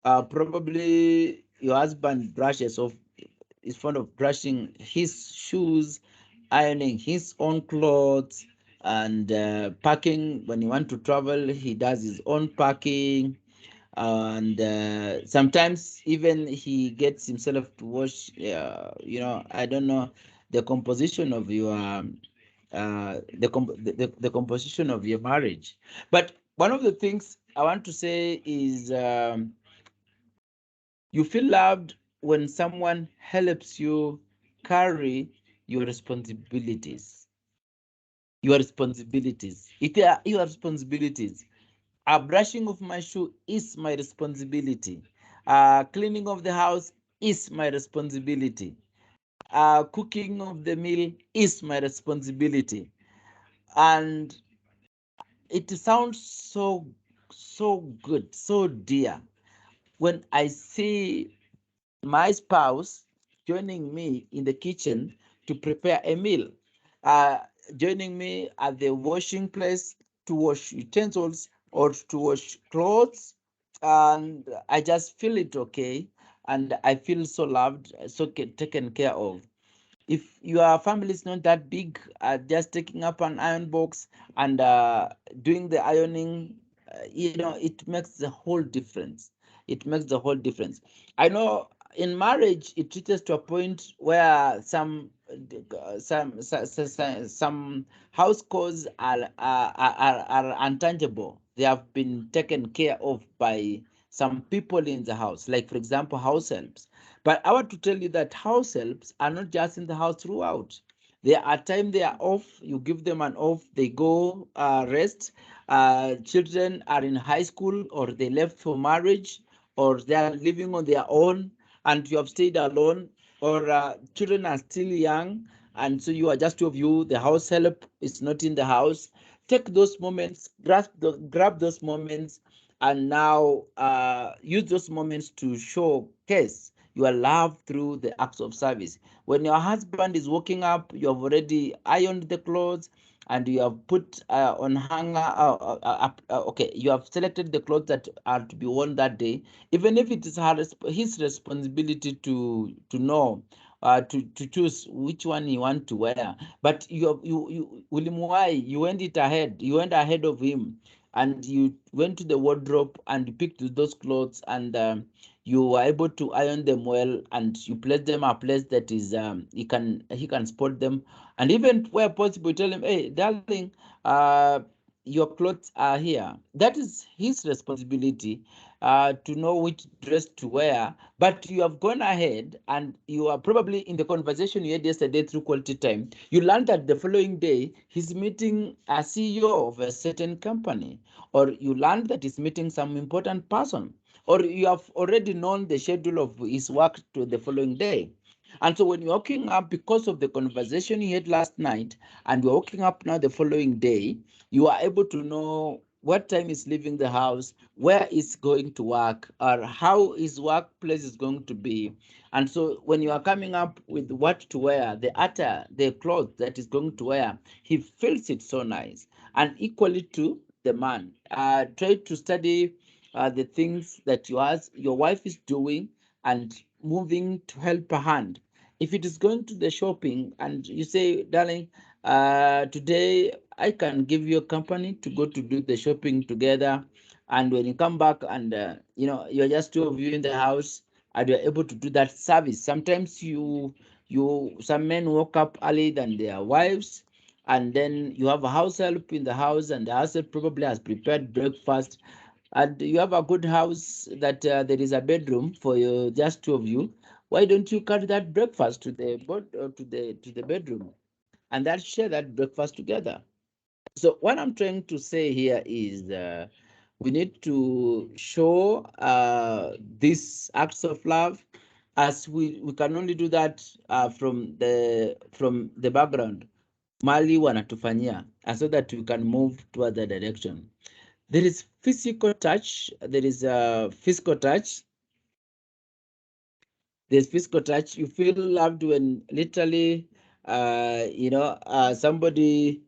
probably your husband brushes off, is fond of brushing his shoes, ironing his own clothes, and packing. When you want to travel, he does his own packing, and sometimes even he gets himself to wash. I don't know the composition of your the composition of your marriage, but one of the things I want to say is you feel loved when someone helps you carry your responsibilities. Your responsibilities. It are your responsibilities. A brushing of my shoe is my responsibility. Cleaning of the house is my responsibility. Cooking of the meal is my responsibility. And it sounds so good, so dear when I see my spouse joining me in the kitchen to prepare a meal, uh, joining me at the washing place to wash utensils or to wash clothes. And I just feel it okay. And I feel so loved, so taken care of. If your family is not that big, just taking up an iron box and doing the ironing, it makes the whole difference. It makes the whole difference. I know in marriage it reaches to a point where some house chores are untangible. They have been taken care of by some people in the house, like for example house helps. But I want to tell you that house helps are not just in the house throughout. There are times they are off, you give them an off, they go rest. Children are in high school or they left for marriage or they are living on their own and you have stayed alone, or children are still young and so you are just two of you, the house help is not in the house. Take those moments, grab those moments, and now use those moments to showcase your love through the acts of service. When your husband is waking up, you have already ironed the clothes and you have put on hanger. Okay, you have selected the clothes that are to be worn that day. Even if it is his responsibility to know. To choose which one you want to wear, but William, why you went it ahead? You went ahead of him, and you went to the wardrobe and you picked those clothes, and you were able to iron them well, and you place them a place that is he can spot them, and even where possible you tell him, hey darling, your clothes are here. That is his responsibility to know which dress to wear. But you have gone ahead and you are probably in the conversation you had yesterday through quality time, you learned that the following day he's meeting a CEO of a certain company, or you learned that he's meeting some important person, or you have already known the schedule of his work to the following day. And so when you're waking up because of the conversation you had last night, and you're waking up now the following day, you are able to know what time is leaving the house, where is going to work, or how his workplace is going to be. And so when you are coming up with what to wear, the attire, the clothes that is going to wear, he feels it so nice. And equally to the man, try to study the things that your wife is doing and moving to help her hand. If it is going to the shopping and you say, darling, today I can give you a company to go to do the shopping together. And when you come back and you're just two of you in the house and you're able to do that service. Sometimes some men woke up early than their wives, and then you have a house help in the house, and the house help probably has prepared breakfast, and you have a good house that there is a bedroom for you, just two of you. Why don't you carry that breakfast to the bedroom, and that share that breakfast together? So what I'm trying to say here is we need to show these acts of love, as we can only do that from the background mali wanatufanyia, and so that we can move toward the direction. There is physical touch. There is physical touch. There's physical touch. You feel loved when literally, somebody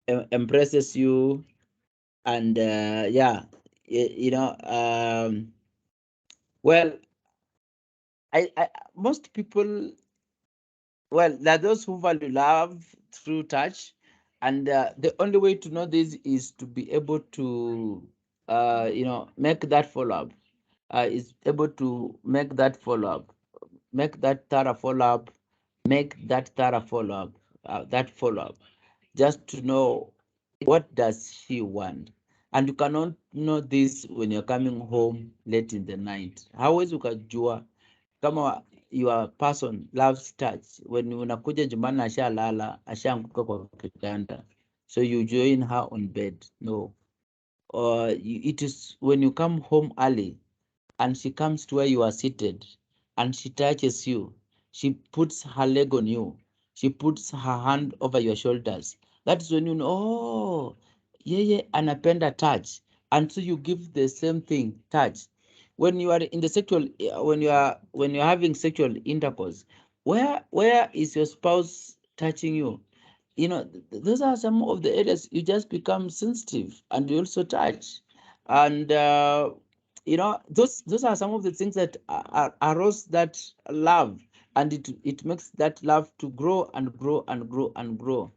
embraces you, and well, most people, well, there are those who value love through touch, and the only way to know this is to be able to, make that follow up. Is able to make that follow up, make that thorough follow up, make that thorough follow up, that follow up, just to know what does she want. And you cannot know this when you're coming home late in the night. Hawezi ukajua kama your person loves touch when unakuja jumbani ashalala, ashaanguka kwa kitanda, so you join her on bed. No. Or it is when you come home early and she comes to where you are seated and she touches you, she puts her leg on you, she puts her hand over your shoulders. That's when you know, oh, yeye anapenda touch. And so you give the same thing, touch. When you are in the sexual, when you're having sexual intercourse, where is your spouse touching you? Those are some of the areas you just become sensitive, and you also touch. And those are some of the things that arouse that love, and it makes that love to grow and grow and grow and grow.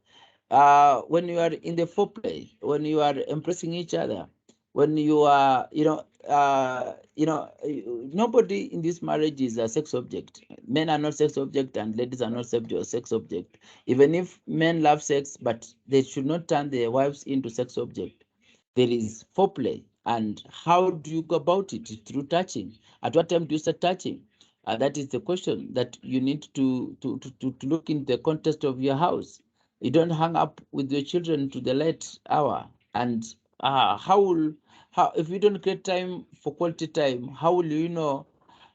When you are in the foreplay, when you are impressing each other, when you are, nobody in this marriage is a sex object. Men are not sex object, and ladies are not sex object. Even if men love sex, but they should not turn their wives into sex object. There is foreplay, and how do you go about it? Through touching. At what time do you start touching? That is the question that you need to look in the context of your house. You don't hang up with your children to the late hour. And how if you don't get time for quality time, how will you know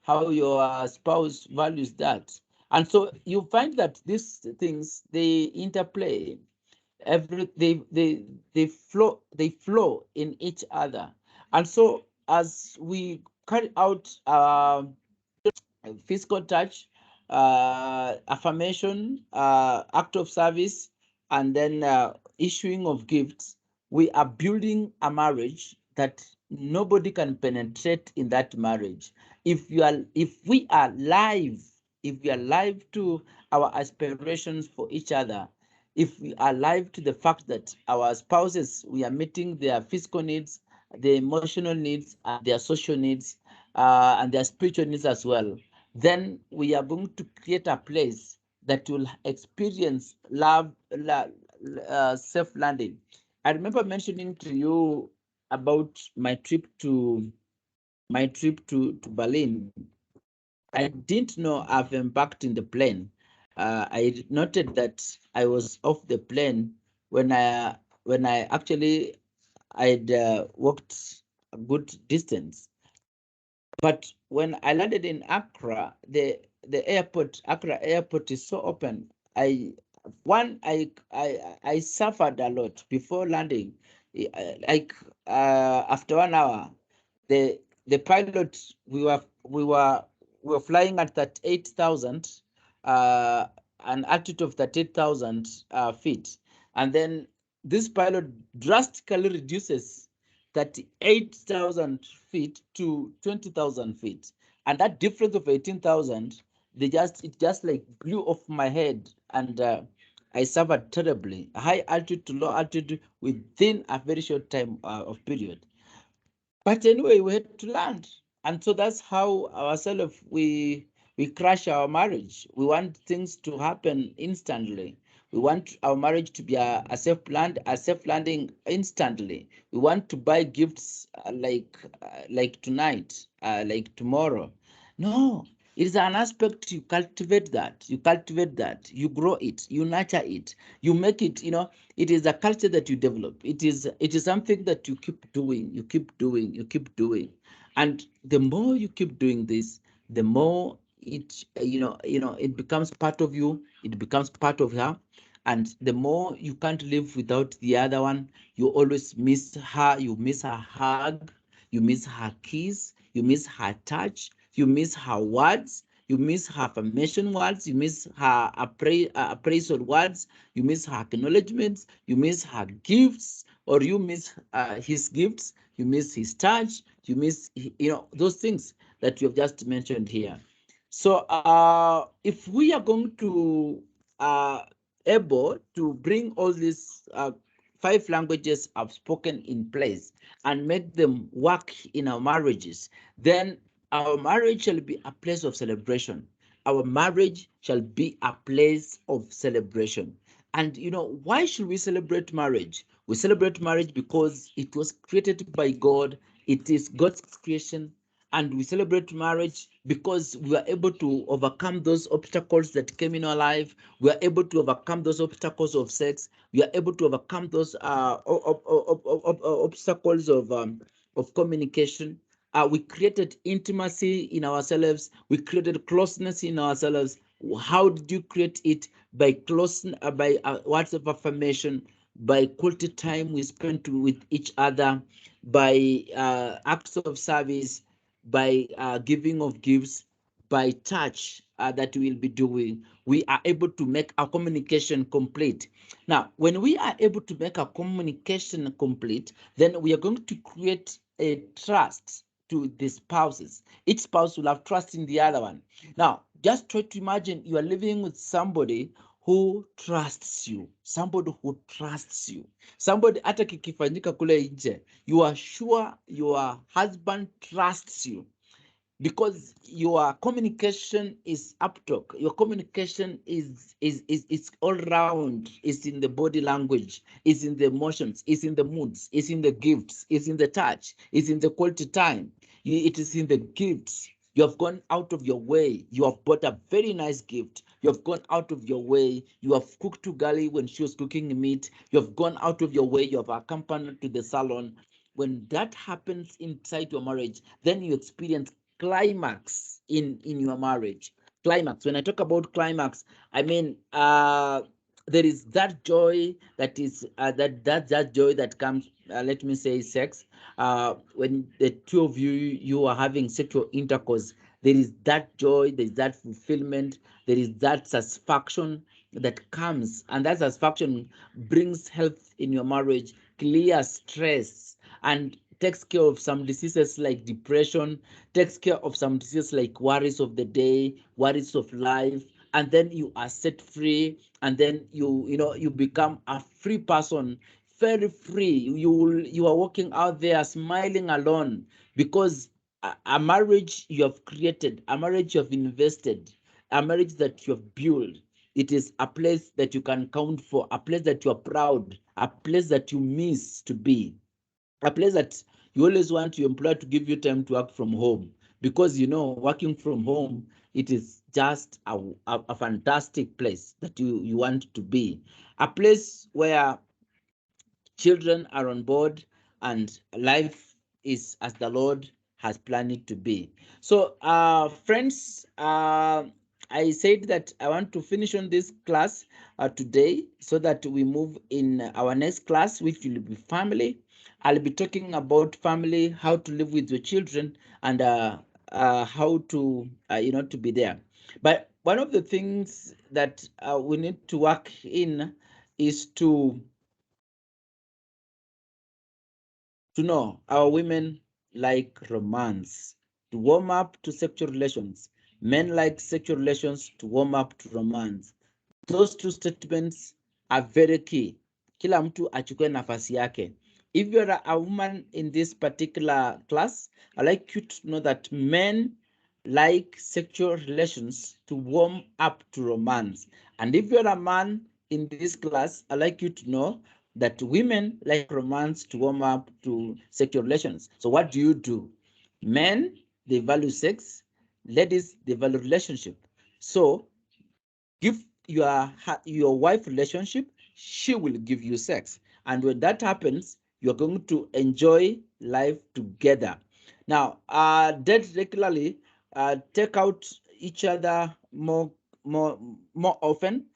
how your spouse values that? And so you find that these things, they interplay. They flow in each other. And so as we carry out physical touch, affirmation, act of service, and then issuing of gifts, we are building a marriage that nobody can penetrate in that marriage. If we are live to our aspirations for each other, if we are alive to the fact that our spouses, we are meeting their physical needs, their emotional needs, and their social needs, and their spiritual needs as well, then we are going to create a place that will experience love, self-landing. I remember mentioning to you about my trip to Berlin. I didn't know I've embarked in the plane. I noted that I was off the plane when I actually I'd walked a good distance. But when I landed in Accra, the airport, Accra airport is so open. I suffered a lot before landing. Like after 1 hour, the pilot, we were flying at that 8,000, an altitude of that 8,000 feet, and then this pilot drastically reduces that 8,000 feet to 20,000 feet, and that difference of 18,000, it just like blew off my head, and I suffered terribly. High altitude to low altitude within a very short time of period. But anyway, we had to land, and so that's how ourselves we crash our marriage. We want things to happen instantly. We want our marriage to be a safe landing instantly. We want to buy gifts like tonight, like tomorrow. No, it is an aspect. You cultivate that. You grow it. You nurture it. You make it. It is a culture that you develop. It is something that you keep doing. And the more you keep doing this, the more it becomes part of you. It becomes part of her. And the more you can't live without the other one, you always miss her. You miss her hug. You miss her kiss. You miss her touch. You miss her words. You miss her affirmation words. You miss her appraisal words. You miss her acknowledgements. You miss her gifts, or you miss his gifts. You miss his touch. You miss, those things that you have just mentioned here. So if we are going to able to bring all these 5 languages I've spoken in place and make them work in our marriages, then our marriage shall be a place of celebration. Our marriage shall be a place of celebration. And why should we celebrate marriage? We celebrate marriage because it was created by God. It is God's creation. And we celebrate marriage because we are able to overcome those obstacles that came in our life. We are able to overcome those obstacles of sex. We are able to overcome those obstacles of communication. We created intimacy in ourselves. We created closeness in ourselves. How did you create it? By by words of affirmation, by quality time we spent with each other, by acts of service, by giving of gifts, by touch that we'll be doing. We are able to make our communication complete. Now, when we are able to make our communication complete, then we are going to create a trust to the spouses. Each spouse will have trust in the other one. Now, just try to imagine you are living with somebody who trusts you, somebody hata kikifanyika kule nje, you are sure your husband trusts you, because your communication is uptalk. Your communication is all round. It's in the body language, it's in the emotions, it's in the moods, it's in the gifts, it's in the touch, it's in the quality time, it is in the gifts. You have gone out of your way. You have bought a very nice gift. You have gone out of your way. You have cooked to Gali when she was cooking meat. You have gone out of your way. You have accompanied to the salon. When that happens inside your marriage, then you experience climax in your marriage. Climax. When I talk about climax, I mean there is that joy that is that joy that comes. Let me say sex. When the two of you are having sexual intercourse, there is that joy, there is that fulfillment, there is that satisfaction that comes, and that satisfaction brings health in your marriage, clears stress, and takes care of some diseases like depression, takes care of some diseases like worries of the day, worries of life, and then you are set free, and then you become a free person, very free. You are walking out there smiling alone, because a marriage you have created, a marriage you have invested, a marriage that you have built, it is a place that you can count for, a place that you are proud, a place that you miss to be, a place that you always want your employer to give you time to work from home, because working from home, it is just a fantastic place that you want to be, a place where children are on board and life is as the Lord has planned it to be. So friends, I said that I want to finish on this class today so that we move in our next class, which will be family. I'll be talking about family, how to live with your children, and how to, to be there. But one of the things that we need to work in is to know our women like romance, to warm up to sexual relations. Men like sexual relations to warm up to romance. Those two statements are very key. Kila mtu achukue nafasi yake. If you're a woman in this particular class, I'd like you to know that men like sexual relations to warm up to romance. And if you're a man in this class, I'd like you to know that women like romance to warm up to sexual relations. So what do? Men, they value sex. Ladies, they value relationship. So give your wife relationship, she will give you sex. And when that happens, you're going to enjoy life together. Now, date regularly, take out each other more often.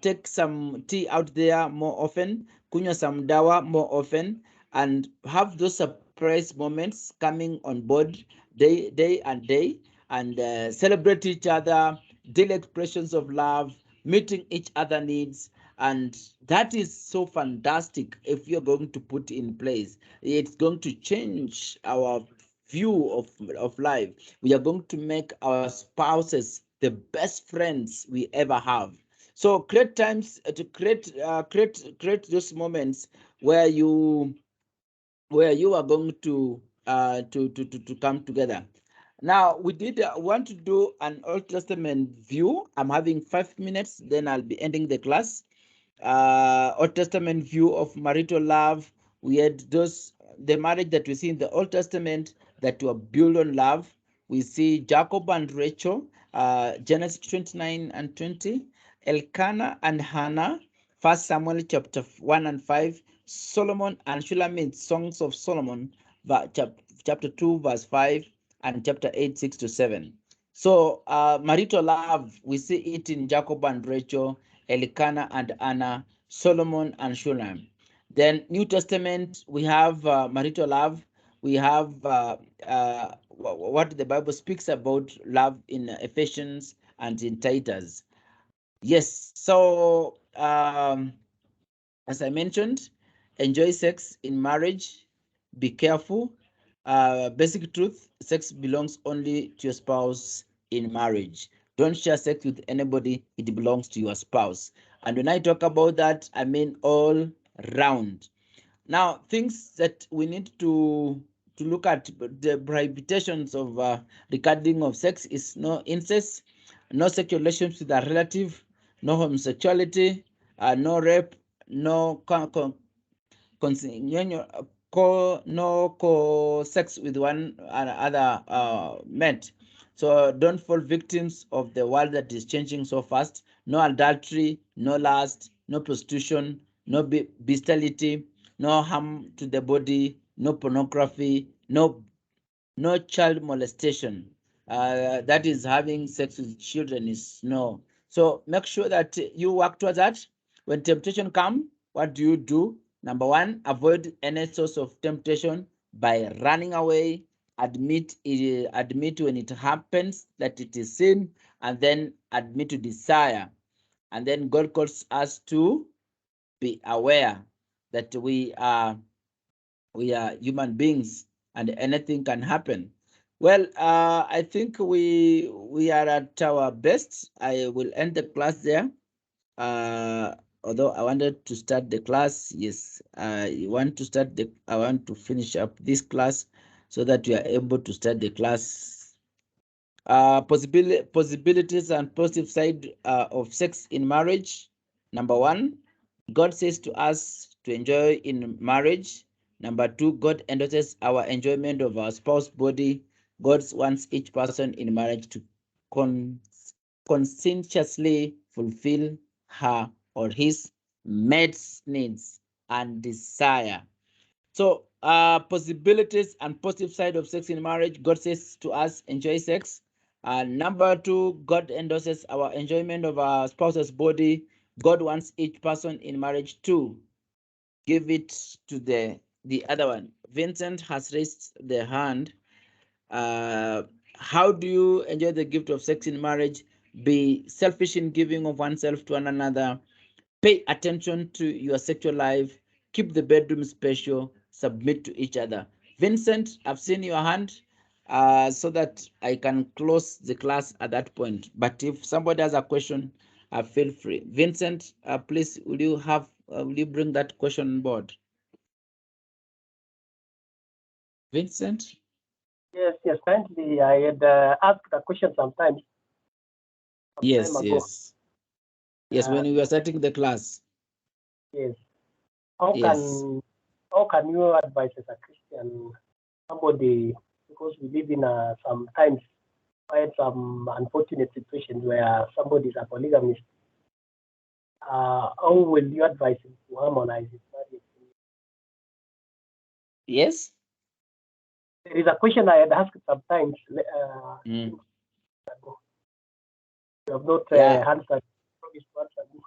Take some tea out there more often. Kunywa some dawa more often, and have those surprise moments coming on board day and day, and celebrate each other, daily expressions of love, meeting each other needs. And that is so fantastic. If you're going to put in place, it's going to change our view of life. We are going to make our spouses the best friends we ever have. So create times to create those moments where you are going to come together. Now we want to do an Old Testament view. I'm having 5 minutes, then I'll be ending the class. Old Testament view of marital love. We had the marriage that we see in the Old Testament that were built on love. We see Jacob and Rachel, Genesis 29 and 20, Elkanah and Hannah, 1 Samuel chapter 1 and 5, Solomon and Shulamith, Songs of Solomon, chapter 2, verse 5, and chapter 8, 6 to 7. So marital love, we see it in Jacob and Rachel, Elkanah and Anna, Solomon and Shulam. Then New Testament, we have marital love. We have what the Bible speaks about love in Ephesians and in Titus. Yes, so as I mentioned, enjoy sex in marriage. Be careful. Basic truth, sex belongs only to your spouse in marriage. Don't share sex with anybody. It belongs to your spouse. And when I talk about that, I mean all round. Now, things that we need to look at, the prohibitions of regarding of sex is no incest, no sexual relations with a relative, no homosexuality, no rape, no sex with one another met. So don't fall victims of the world that is changing so fast. No adultery, no lust, no prostitution, no bestiality, no harm to the body, no pornography, no child molestation. That is having sex with children is no. So make sure that you work towards that. When temptation comes, what do? Number one, avoid any source of temptation by running away. Admit when it happens that it is sin, and then admit to desire. And then God calls us to be aware that we are human beings and anything can happen. Well, I think we are at our best. I will end the class there. Although I wanted to start the class, yes, I want to finish up this class so that we are able to start the class. Possibilities and positive side of sex in marriage. Number one, God says to us to enjoy in marriage. Number two, God endorses our enjoyment of our spouse body. God wants each person in marriage to conscientiously fulfill her or his mate's needs and desire. So possibilities and positive side of sex in marriage. God says to us, enjoy sex. Number 2, God endorses our enjoyment of our spouse's body. God wants each person in marriage to give it to the other one. Vincent has raised the hand. How do you enjoy the gift of sex in marriage? Be selfish in giving of oneself to one another. Pay attention to your sexual life. Keep the bedroom special. Submit to each other. Vincent, I've seen your hand, so that I can close the class at that point. But if somebody has a question, feel free. Vincent, please, will you bring that question on board? Vincent? Yes, kindly. I had asked a question sometimes. Some Yes, time ago. yes. Yes, when we were starting the class. Yes. How Yes. can you advise as a Christian somebody, because we live in sometimes quite some unfortunate situations where somebody is a polygamist? How will you advise him to harmonize his marriage? Yes. There is a question I had asked sometimes. Mm. Ago. You have not Yeah. answered. Promised to answer me.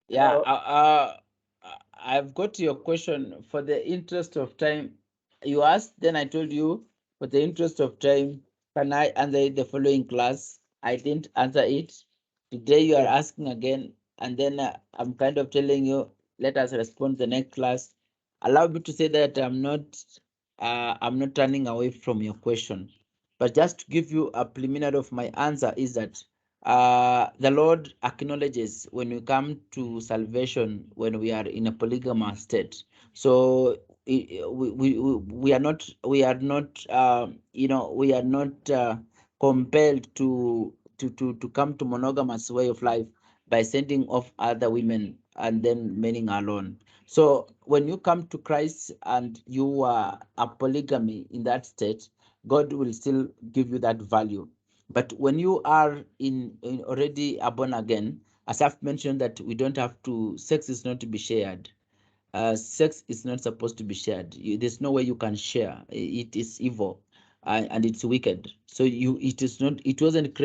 Yeah, Hello? I've got your question. For the interest of time, you asked, then I told you, for the interest of time, can I answer it the following class? I didn't answer it. Today you are asking again, and then I'm kind of telling you, let us respond the next class. Allow me to say that I'm not running away from your question, but just to give you a preliminary of my answer is that the Lord acknowledges when we come to salvation when we are in a polygamous state. So we are not compelled to come to monogamous way of life by sending off other women and then remaining alone. So when you come to Christ and you are a polygamy in that state, God will still give you that value. But when you are in already a born again, as I've mentioned, that we don't have to, sex is not to be shared. Sex is not supposed to be shared. There's no way you can share. It is evil, and it's wicked. So it is not. It wasn't